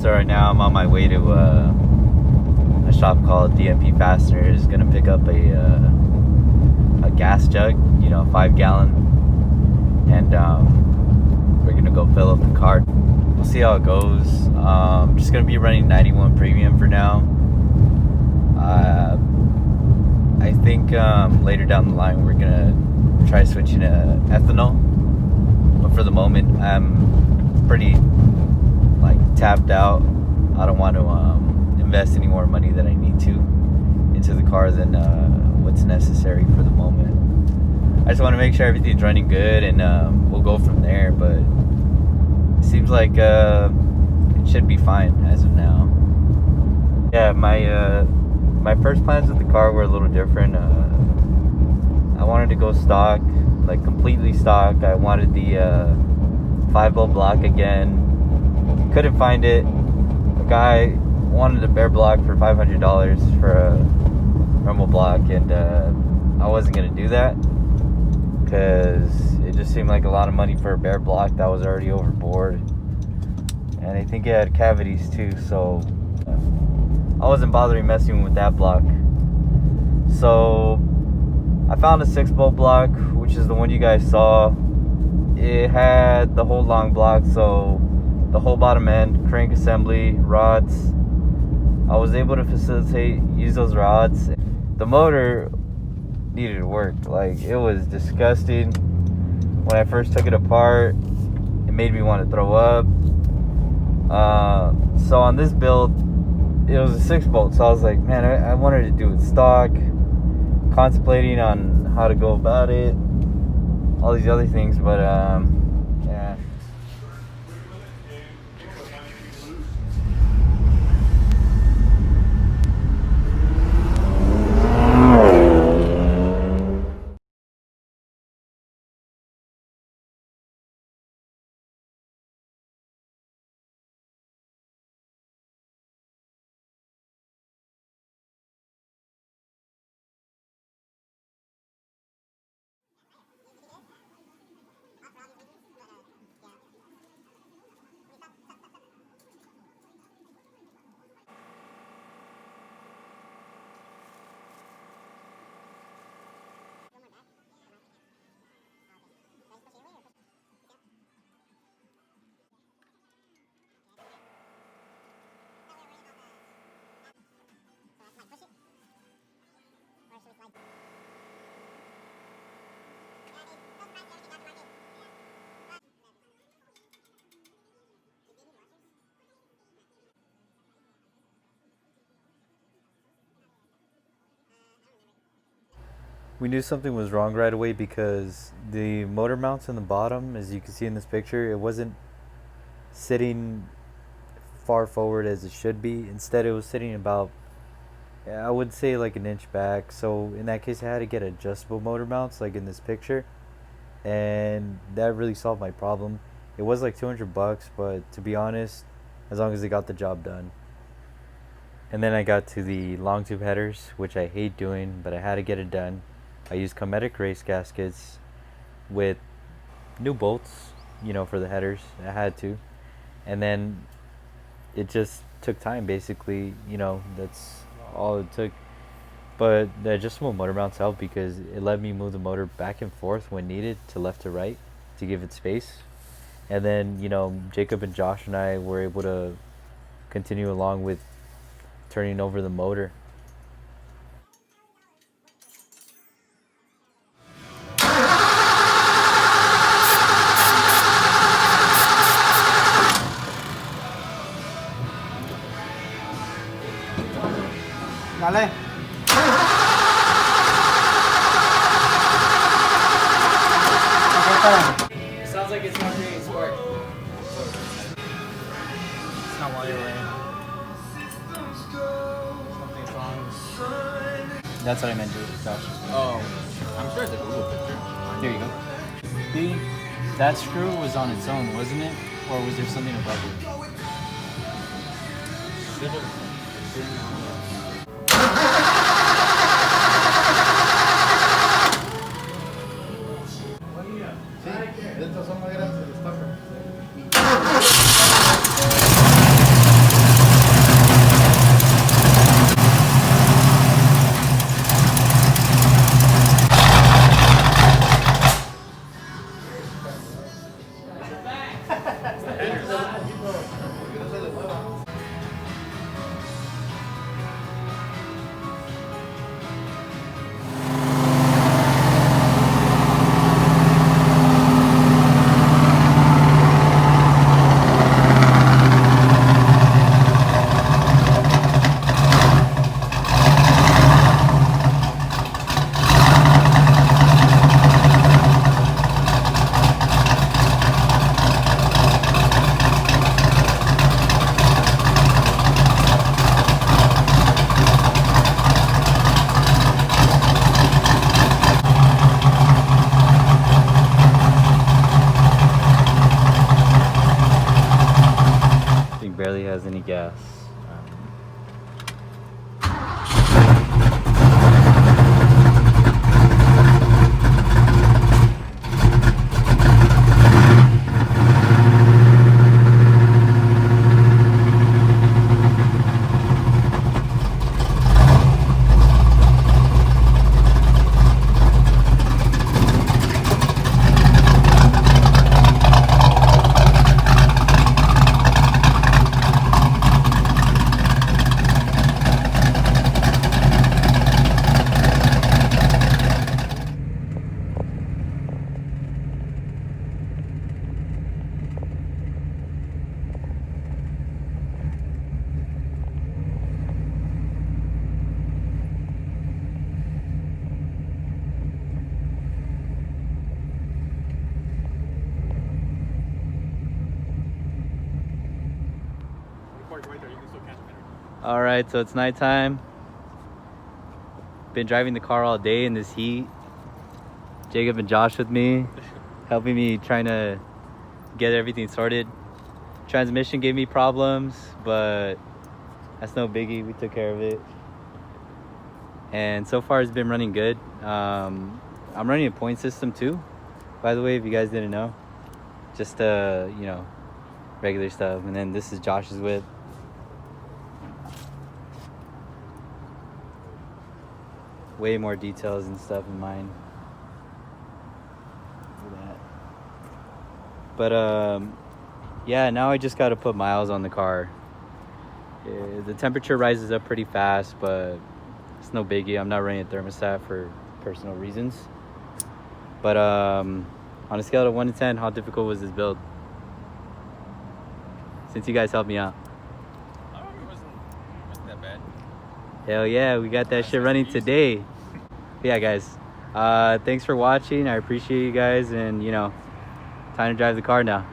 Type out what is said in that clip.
So right now I'm on my way to a shop called DMP Fasteners. Gonna pick up a gas jug, 5-gallon, and we're gonna go fill up the cart. We'll see how it goes. I'm just gonna be running 91 premium for now. I think later down the line we're gonna try switching to ethanol, but for the moment I'm pretty tapped out. I don't want to invest any more money than I need to into the car than what's necessary for the moment. I just want to make sure everything's running good, and we'll go from there, but it seems like it should be fine as of now. Yeah, my first plans with the car were a little different. I wanted to go stock, like completely stock. I wanted the 5-bolt block again. Couldn't find it. A guy wanted a bare block for $500 for a normal block, and I wasn't gonna do that because it just seemed like a lot of money for a bare block that was already overboard, and I think it had cavities too, so I wasn't bothering messing with that block. So I found a 6-bolt block, which is the one you guys saw. It had the whole long block, so the whole bottom end, crank assembly, rods. I was able to use those rods. The motor needed work. Like, it was disgusting. When I first took it apart, it made me want to throw up. So on this build, it was a 6-bolt. So I was like, man, I wanted to do it stock. Contemplating on how to go about it. All these other things, but yeah. We knew something was wrong right away because the motor mounts in the bottom, as you can see in this picture, it wasn't sitting far forward as it should be. Instead, it was sitting about, I would say, like an inch back. So in that case, I had to get adjustable motor mounts like in this picture, and that really solved my problem. It was like $200, but to be honest, as long as they got the job done. And then I got to the long tube headers, which I hate doing, but I had to get it done. I used Cometic race gaskets with new bolts, for the headers. I had to. And then it just took time, basically. That's all it took. But the adjustable motor mounts helped because it let me move the motor back and forth when needed, to left to right, to give it space. And then, Jacob and Josh and I were able to continue along with turning over the motor. Dale. It sounds like it's not creating spark. It's not while you're laying. Something's wrong. That's what I meant, Josh. Oh, I'm sure it's a Google picture. There you go. B, that screw was on its own, wasn't it? Or was there something above it? Should have been on it. has any gas. All right, so it's nighttime. Been driving the car all day in this heat. Jacob and Josh with me, helping me trying to get everything sorted. Transmission gave me problems, but that's no biggie. We took care of it. And so far it's been running good. I'm running a point system too, by the way, if you guys didn't know. Just you know, regular stuff. And then this is Josh's whip. Way more details and stuff in mine. Look at that. But yeah, now I just got to put miles on the car. The temperature rises up pretty fast, but it's no biggie. I'm not running a thermostat for personal reasons. But on a scale of 1 to 10, how difficult was this build? Since you guys helped me out. It wasn't that bad. Hell yeah, we got that shit running today. Yeah, guys. Thanks for watching. I appreciate you guys, and you know, time to drive the car now.